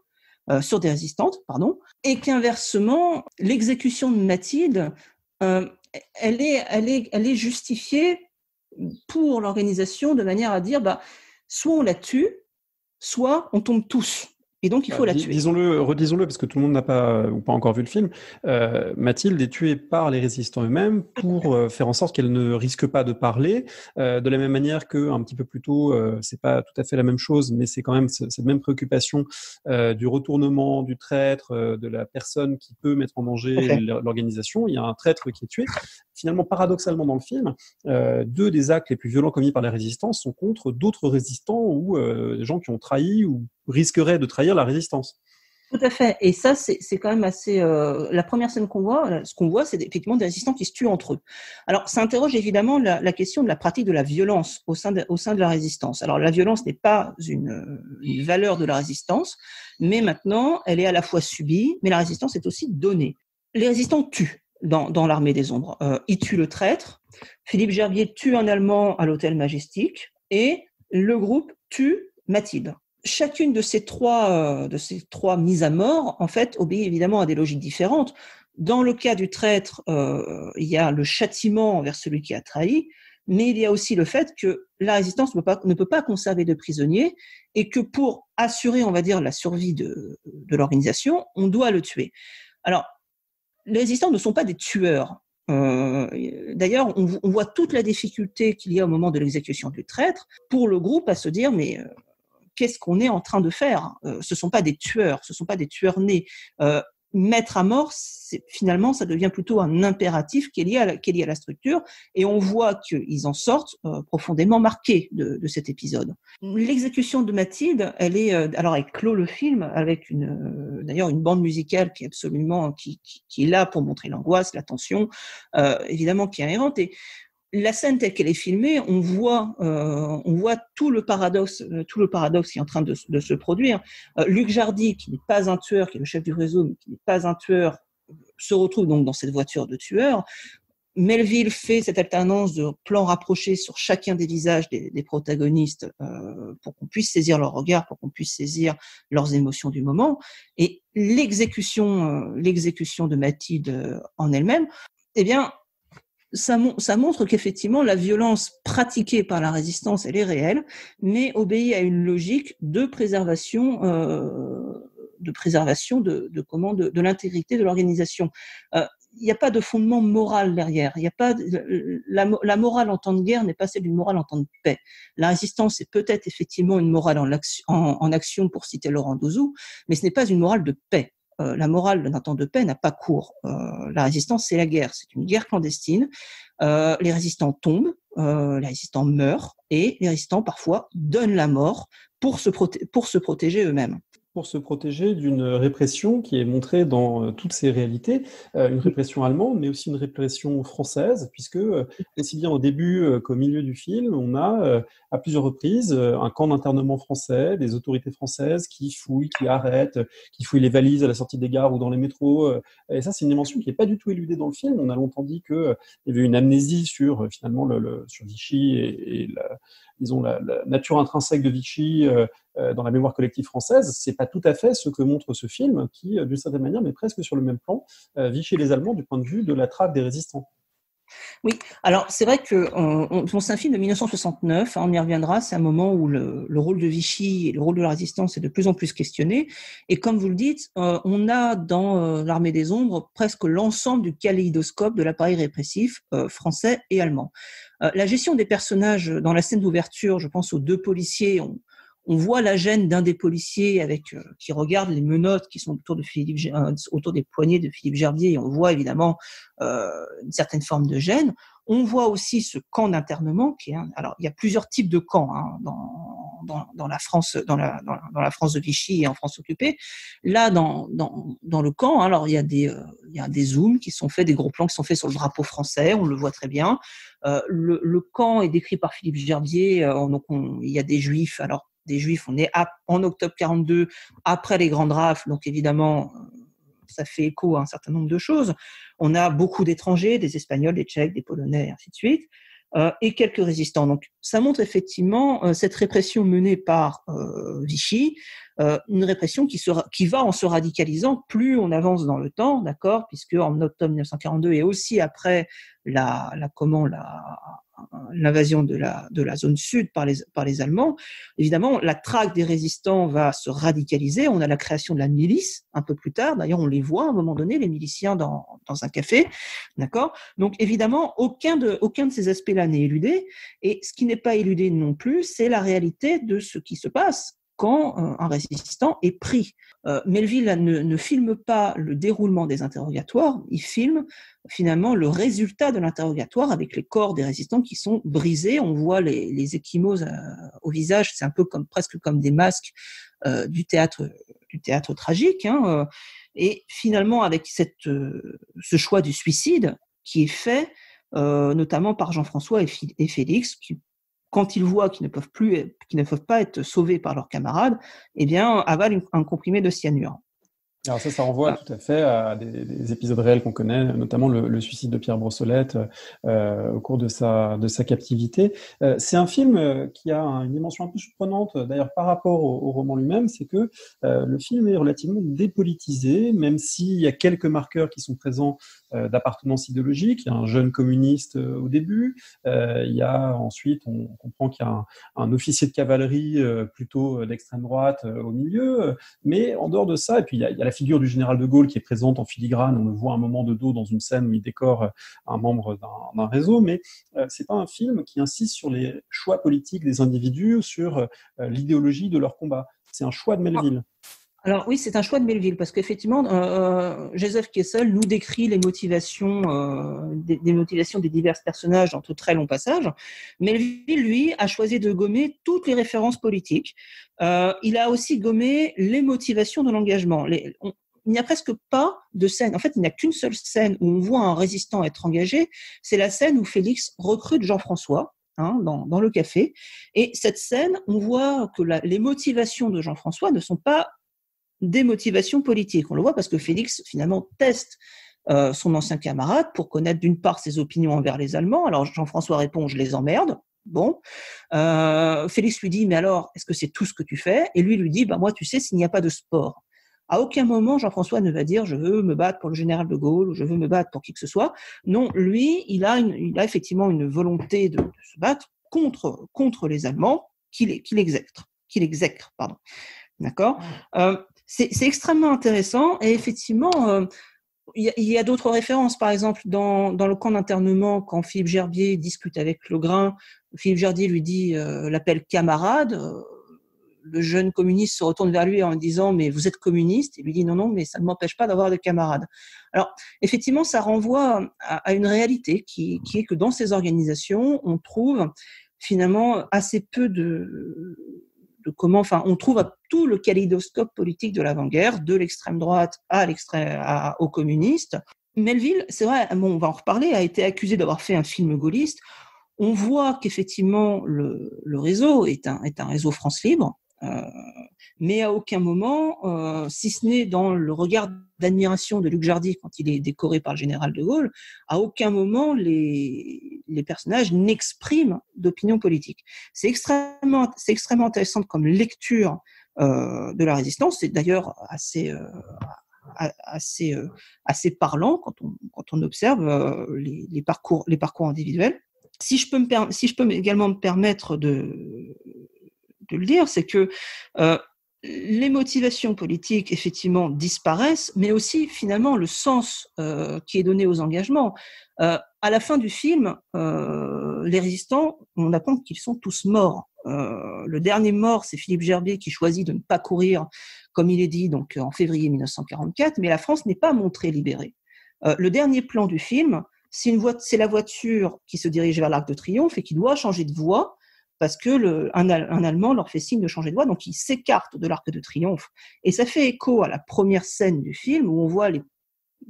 sur des résistantes, pardon, et qu'inversement, l'exécution de Mathilde, elle est justifiée pour l'organisation de manière à dire, soit on la tue, soit on tombe tous. Et donc, il faut la tuer. Redisons-le, parce que tout le monde n'a pas ou pas encore vu le film. Mathilde est tuée par les résistants eux-mêmes pour faire en sorte qu'elle ne risque pas de parler. De la même manière que un petit peu plus tôt, c'est pas tout à fait la même chose, mais c'est quand même cette même préoccupation du retournement, du traître, de la personne qui peut mettre en danger l'organisation. Il y a un traître qui est tué. Finalement, paradoxalement dans le film, deux des actes les plus violents commis par les résistants sont contre d'autres résistants ou des gens qui ont trahi ou risqueraient de trahir la résistance. Tout à fait. Et ça, c'est quand même assez... la première scène qu'on voit, ce qu'on voit, c'est effectivement des résistants qui se tuent entre eux. Alors, ça interroge évidemment la question de la pratique de la violence au sein de la résistance. Alors, la violence n'est pas une valeur de la résistance, mais maintenant, elle est à la fois subie, mais la résistance est aussi donnée. Les résistants tuent dans l'armée des ombres. Ils tuent le traître. Philippe Gerbier tue un Allemand à l'hôtel Majestic et le groupe tue Mathilde. Chacune de ces trois mises à mort, en fait, obéit évidemment à des logiques différentes. Dans le cas du traître, il y a le châtiment envers celui qui a trahi, mais il y a aussi le fait que la résistance ne peut pas conserver de prisonniers et que pour assurer, on va dire, la survie de l'organisation, on doit le tuer. Alors, les résistants ne sont pas des tueurs. D'ailleurs, on voit toute la difficulté qu'il y a au moment de l'exécution du traître pour le groupe à se dire, mais qu'est-ce qu'on est en train de faire? Ce sont pas des tueurs nés. Mettre à mort, finalement, ça devient plutôt un impératif qui est lié à la structure, et on voit qu'ils en sortent profondément marqués de cet épisode. L'exécution de Mathilde, alors elle clôt le film avec d'ailleurs une bande musicale qui est absolument qui est là pour montrer l'angoisse, la tension, évidemment qui est inhérente. Et la scène telle qu'elle est filmée, on voit tout le paradoxe qui est en train de se produire. Luc Jardy, qui n'est pas un tueur, qui est le chef du réseau, mais qui n'est pas un tueur, se retrouve donc dans cette voiture de tueur. Melville fait cette alternance de plans rapprochés sur chacun des visages des protagonistes pour qu'on puisse saisir leur regard, pour qu'on puisse saisir leurs émotions du moment. Et l'exécution de Mathilde en elle-même, eh bien, ça montre qu'effectivement la violence pratiquée par la résistance, elle est réelle, mais obéit à une logique de préservation de l'intégrité de l'organisation. Il n'y a pas de fondement moral derrière. Il y a pas la morale en temps de guerre n'est pas celle d'une morale en temps de paix. La résistance est peut-être effectivement une morale en action, pour citer Laurent Douzou, mais ce n'est pas une morale de paix. La morale d'un temps de paix n'a pas cours. La résistance, c'est la guerre. C'est une guerre clandestine. Les résistants tombent, les résistants meurent, et les résistants, parfois, donnent la mort pour se protéger eux-mêmes. Pour se protéger d'une répression qui est montrée dans toutes ses réalités, une répression allemande, mais aussi une répression française, puisque aussi bien au début qu'au milieu du film, on a à plusieurs reprises un camp d'internement français, des autorités françaises qui fouillent, qui arrêtent, qui fouillent les valises à la sortie des gares ou dans les métros. Et ça, c'est une dimension qui n'est pas du tout éludée dans le film. On a longtemps dit qu'il y avait une amnésie sur finalement sur Vichy et disons la nature intrinsèque de Vichy dans la mémoire collective française. C'est pas tout à fait ce que montre ce film qui, d'une certaine manière, met presque sur le même plan Vichy et les Allemands du point de vue de la traque des résistants. Oui, alors c'est vrai que c'est un film de 1969, on y reviendra, c'est un moment où le rôle de Vichy et le rôle de la résistance est de plus en plus questionné. Et comme vous le dites, on a dans l'Armée des Ombres presque l'ensemble du kaléidoscope de l'appareil répressif français et allemand. La gestion des personnages dans la scène d'ouverture, je pense aux deux policiers, on voit la gêne d'un des policiers qui regarde les menottes qui sont autour des poignets de Philippe Gerbier, et on voit évidemment une certaine forme de gêne. On voit aussi ce camp d'internement alors il y a plusieurs types de camps dans la France, dans la France de Vichy et en France occupée. Là, dans le camp, alors il y a des zooms qui sont faits, des gros plans qui sont faits sur le drapeau français, on le voit très bien. Le camp est décrit par Philippe Gerbier, donc il y a des Juifs. Alors des Juifs, on est en octobre 42, après les grandes rafles, donc évidemment, ça fait écho à un certain nombre de choses. On a beaucoup d'étrangers, des Espagnols, des Tchèques, des Polonais, et ainsi de suite, et quelques résistants. Donc, ça montre effectivement cette répression menée par Vichy, une répression qui va en se radicalisant plus on avance dans le temps, d'accord, puisque en octobre 1942 et aussi après l'invasion de la zone sud par les Allemands, évidemment, la traque des résistants va se radicaliser. On a la création de la milice un peu plus tard. D'ailleurs, on les voit à un moment donné, les miliciens dans un café, d'accord. Donc, évidemment, aucun de ces aspects-là n'est éludé. Et ce qui n'est pas éludé non plus, c'est la réalité de ce qui se passe quand un résistant est pris. Melville ne filme pas le déroulement des interrogatoires, il filme finalement le résultat de l'interrogatoire avec les corps des résistants qui sont brisés. On voit les ecchymoses au visage, c'est un peu presque comme des masques du théâtre tragique. Et finalement, avec ce choix du suicide qui est fait notamment par Jean-François et Félix, qui, quand ils voient qu'ils ne peuvent pas être sauvés par leurs camarades, eh bien, avalent un comprimé de cyanure. Alors ça renvoie tout à fait à des épisodes réels qu'on connaît, notamment le suicide de Pierre Brossolette au cours de sa captivité. C'est un film qui a une dimension un peu surprenante, d'ailleurs par rapport au roman lui-même, c'est que le film est relativement dépolitisé, même s'il y a quelques marqueurs qui sont présents d'appartenance idéologique. Il y a un jeune communiste au début, il y a ensuite, on comprend qu'il y a un officier de cavalerie plutôt d'extrême droite au milieu, mais en dehors de ça, et puis il y a la figure du général de Gaulle qui est présente en filigrane, on le voit un moment de dos dans une scène où il décore un membre d'un réseau, mais c'est pas un film qui insiste sur les choix politiques des individus, sur l'idéologie de leur combat. C'est un choix de Melville. Alors oui, c'est un choix de Melville, parce qu'effectivement, Joseph Kessel nous décrit les motivations, des motivations des divers personnages dans de très longs passages. Melville, lui, a choisi de gommer toutes les références politiques. Il a aussi gommé les motivations de l'engagement. Il n'y a presque pas de scène. En fait, il n'y a qu'une seule scène où on voit un résistant être engagé. C'est la scène où Félix recrute Jean-François. Dans le café. Et cette scène, on voit que les motivations de Jean-François ne sont pas des motivations politiques. On le voit parce que Félix, finalement, teste son ancien camarade pour connaître d'une part ses opinions envers les Allemands. Alors Jean-François répond « je les emmerde ». Bon. Félix lui dit « mais alors, est-ce que c'est tout ce que tu fais ?» Et lui dit « moi, tu sais, s'il n'y a pas de sport ». À aucun moment, Jean-François ne va dire « je veux me battre pour le général de Gaulle » ou « je veux me battre pour qui que ce soit ». Non, lui, il a effectivement une volonté de se battre contre les Allemands qu'il exècre. D'accord. C'est extrêmement intéressant et effectivement, il y a d'autres références. Par exemple, dans le camp d'internement, quand Philippe Gerbier discute avec Legrain, Philippe Gerbier lui dit l'appelle camarade. Le jeune communiste se retourne vers lui en disant « mais vous êtes communiste ?» Il lui dit « non, mais ça ne m'empêche pas d'avoir des camarades ». Alors, effectivement, ça renvoie à une réalité qui est que dans ces organisations, on trouve finalement assez peu on trouve tout le kaléidoscope politique de l'avant-guerre, de l'extrême droite aux communistes. Melville, c'est vrai, on va en reparler, a été accusé d'avoir fait un film gaulliste. On voit qu'effectivement le réseau est un réseau France Libre, mais à aucun moment, si ce n'est dans le regard d'admiration de Luc Jardy quand il est décoré par le général de Gaulle, à aucun moment les personnages n'expriment d'opinion politique. C'est extrêmement intéressant comme lecture de la résistance. C'est d'ailleurs assez parlant quand on observe les parcours individuels. Si je peux également me permettre de le dire, c'est que les motivations politiques, effectivement, disparaissent, mais aussi, finalement, le sens qui est donné aux engagements. À la fin du film, les résistants, on apprend qu'ils sont tous morts. Le dernier mort, c'est Philippe Gerbier qui choisit de ne pas courir, comme il est dit, donc en février 1944, mais la France n'est pas montrée libérée. Le dernier plan du film, c'est la voiture qui se dirige vers l'Arc de Triomphe et qui doit changer de voie parce que un Allemand leur fait signe de changer de voie, donc ils s'écartent de l'Arc de Triomphe. Et ça fait écho à la première scène du film où on voit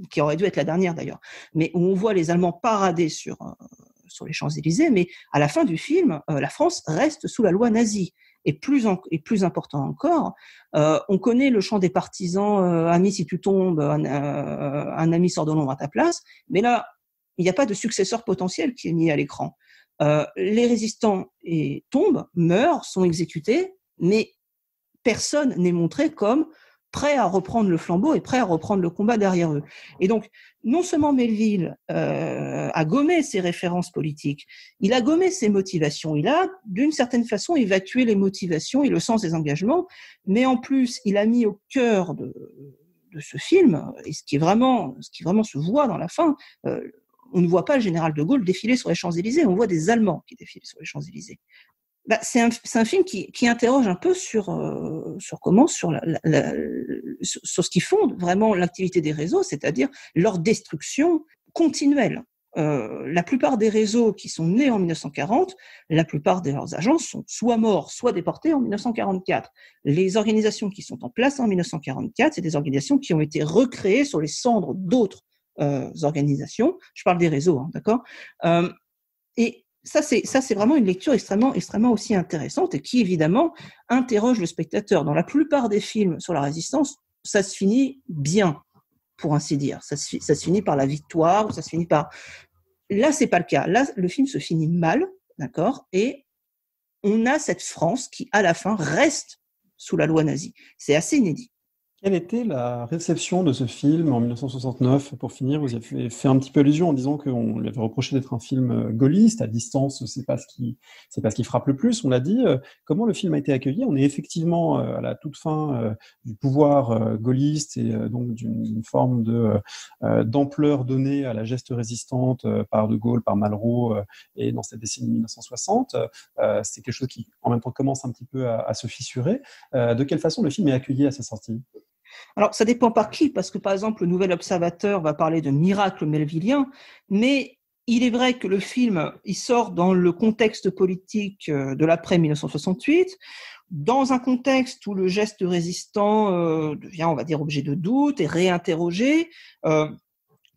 qui aurait dû être la dernière d'ailleurs, mais où on voit les Allemands parader sur les Champs-Élysées, mais à la fin du film, la France reste sous la loi nazie. Et plus important encore, on connaît le chant des partisans, ami si tu tombes, un ami sort de l'ombre à ta place, mais là, il n'y a pas de successeur potentiel qui est mis à l'écran. Les résistants tombent, meurent, sont exécutés, mais personne n'est montré comme prêt à reprendre le flambeau et prêt à reprendre le combat derrière eux. Et donc, non seulement Melville a gommé ses références politiques, il a gommé ses motivations, il a, d'une certaine façon, évacué les motivations et le sens des engagements, mais en plus, il a mis au cœur de ce film, et ce qui vraiment se voit dans la fin, on ne voit pas le général de Gaulle défiler sur les Champs-Élysées, on voit des Allemands qui défilent sur les Champs-Élysées. C'est un film qui interroge un peu sur ce qui fonde vraiment l'activité des réseaux, c'est-à-dire leur destruction continuelle. La plupart des réseaux qui sont nés en 1940, la plupart de leurs agents sont soit morts, soit déportés en 1944. Les organisations qui sont en place en 1944, c'est des organisations qui ont été recréées sur les cendres d'autres organisations. Je parle des réseaux, hein, d'accord. Et ça, c'est vraiment une lecture extrêmement aussi intéressante et qui, évidemment, interroge le spectateur. Dans la plupart des films sur la résistance, ça se finit bien, pour ainsi dire. Ça se finit par la victoire, ou ça se finit par... Là, c'est pas le cas. Là, le film se finit mal, d'accord, et on a cette France qui, à la fin, reste sous la loi nazie. C'est assez inédit. Quelle était la réception de ce film en 1969? Pour finir, vous avez fait un petit peu allusion en disant qu'on lui avait reproché d'être un film gaulliste. À distance, c'est pas ce qui frappe le plus, on l'a dit. Comment le film a été accueilli? On est effectivement à la toute fin du pouvoir gaulliste et donc d'une forme d'ampleur donnée à la geste résistante par De Gaulle, par Malraux et dans cette décennie 1960. C'est quelque chose qui, en même temps, commence un petit peu à se fissurer. De quelle façon le film est accueilli à sa sortie? Alors, ça dépend par qui, parce que, par exemple, le Nouvel Observateur va parler de miracle melvillien, mais il est vrai que le film, il sort dans le contexte politique de l'après-1968, dans un contexte où le geste résistant devient, on va dire, objet de doute et réinterrogé,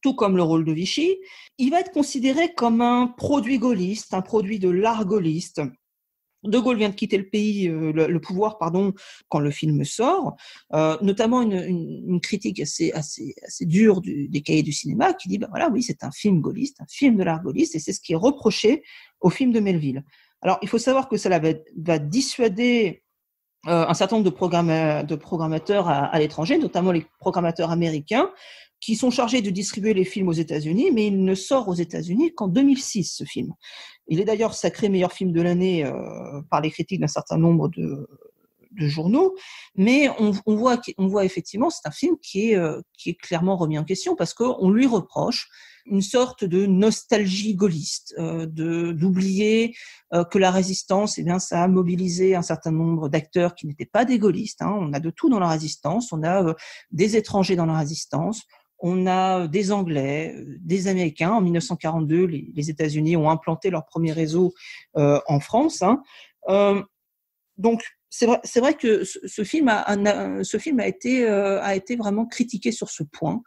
tout comme le rôle de Vichy. Il va être considéré comme un produit gaulliste, un produit de l'art gaulliste. De Gaulle vient de quitter le pays, le pouvoir, quand le film sort, notamment une critique assez dure des cahiers du cinéma qui dit, voilà, oui, c'est un film gaulliste, un film de l'art gaulliste, et c'est ce qui est reproché au film de Melville. Alors, il faut savoir que cela va dissuader un certain nombre de programmateurs à l'étranger, notamment les programmateurs américains, qui sont chargés de distribuer les films aux États-Unis, mais il ne sort aux États-Unis qu'en 2006, ce film. Il est d'ailleurs sacré meilleur film de l'année par les critiques d'un certain nombre de journaux, mais on voit effectivement, c'est un film qui est clairement remis en question parce qu'on lui reproche une sorte de nostalgie gaulliste, d'oublier que la résistance, ça a mobilisé un certain nombre d'acteurs qui n'étaient pas des gaullistes. Hein. On a de tout dans la résistance, on a des étrangers dans la résistance, on a des Anglais, des Américains. En 1942, les États-Unis ont implanté leur premier réseau en France. Hein. Donc, c'est vrai que ce film a été vraiment critiqué sur ce point.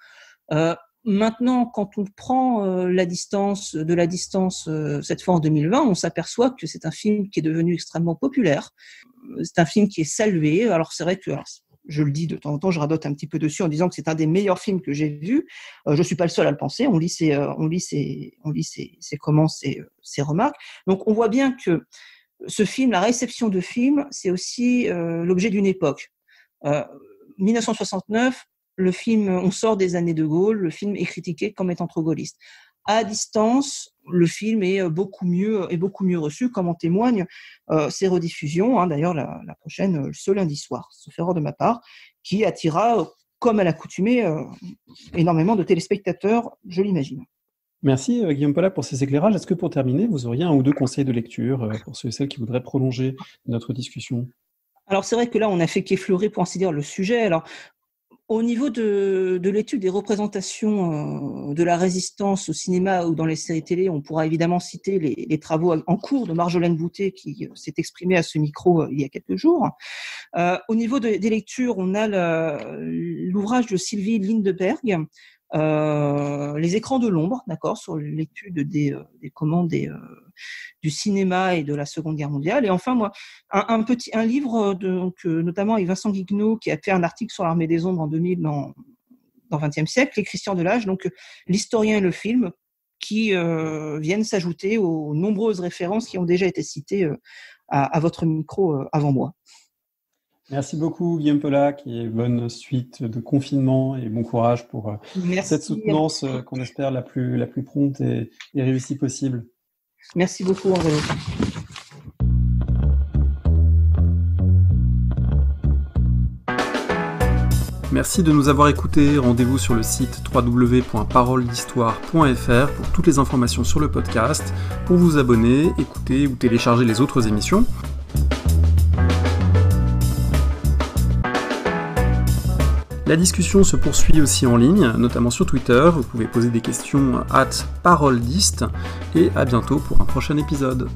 Maintenant, quand on prend de la distance, cette fois en 2020, on s'aperçoit que c'est un film qui est devenu extrêmement populaire. C'est un film qui est salué. Alors c'est vrai que, je le dis de temps en temps, je radote un petit peu dessus en disant que c'est un des meilleurs films que j'ai vus. Je suis pas le seul à le penser. On lit ses remarques. Donc on voit bien que ce film, la réception de film, c'est aussi l'objet d'une époque. 1969. Le film, on sort des années de Gaulle, le film est critiqué comme étant trop gaulliste. À distance, le film est beaucoup mieux reçu, comme en témoignent ses rediffusions. D'ailleurs, la prochaine, ce lundi soir, sauf erreur de ma part, qui attira, comme à l'accoutumée, énormément de téléspectateurs, je l'imagine. Merci Guillaume Pollack pour ces éclairages. Est-ce que pour terminer, vous auriez 1 ou 2 conseils de lecture pour ceux et celles qui voudraient prolonger notre discussion ? Alors c'est vrai que là, on a fait qu'effleurer, pour ainsi dire, le sujet. Alors, au niveau de l'étude des représentations de la résistance au cinéma ou dans les séries télé, on pourra évidemment citer les travaux en cours de Marjolaine Boutet qui s'est exprimée à ce micro il y a quelques jours. Au niveau des lectures, on a l'ouvrage de Sylvie Lindbergh, Les écrans de l'ombre, d'accord, sur l'étude du cinéma et de la Seconde Guerre mondiale. Et enfin, moi, un livre notamment avec Vincent Guignot qui a fait un article sur l'armée des ombres en 2000 dans XXe siècle, et Christian Delage, donc l'historien et le film, qui viennent s'ajouter aux nombreuses références qui ont déjà été citées à votre micro avant moi. Merci beaucoup Guillaume Pollack et bonne suite de confinement et bon courage pour cette soutenance qu'on espère la plus prompte et réussie possible. Merci beaucoup André. Merci de nous avoir écoutés. Rendez-vous sur le site www.paroledhistoire.fr pour toutes les informations sur le podcast, pour vous abonner, écouter ou télécharger les autres émissions. La discussion se poursuit aussi en ligne, notamment sur Twitter. Vous pouvez poser des questions @paroledist et à bientôt pour un prochain épisode.